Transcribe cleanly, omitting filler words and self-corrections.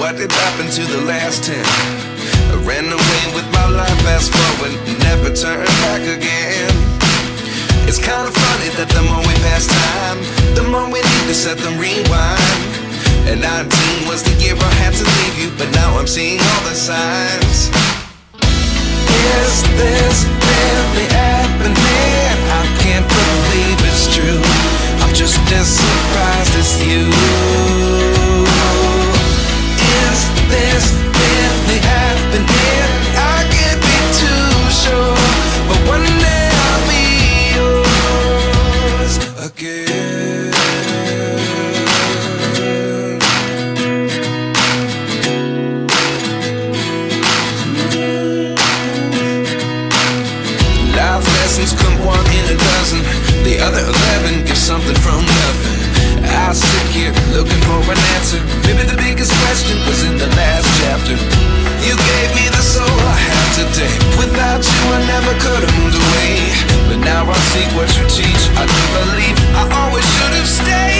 what did happen to the last 10? I ran away with my life, fast forward, never turn back again. It's kind of funny that the more we pass time, the more we need to set them rewind. And 19 was the year I had to leave you, but now I'm seeing all the signs. Is this really happening? I can't believe it's true. I'm just as surprised as you. Is this really happening? I can't be too sure, but one day I'll be yours again. Life lessons come one in a dozen. The other 11 give something from nothing. I sit here looking for an answer. Maybe the biggest question was in the last chapter. You gave me the soul I have today. Without you I never could have moved away. But now I see what you teach. I do believe I always should have stayed.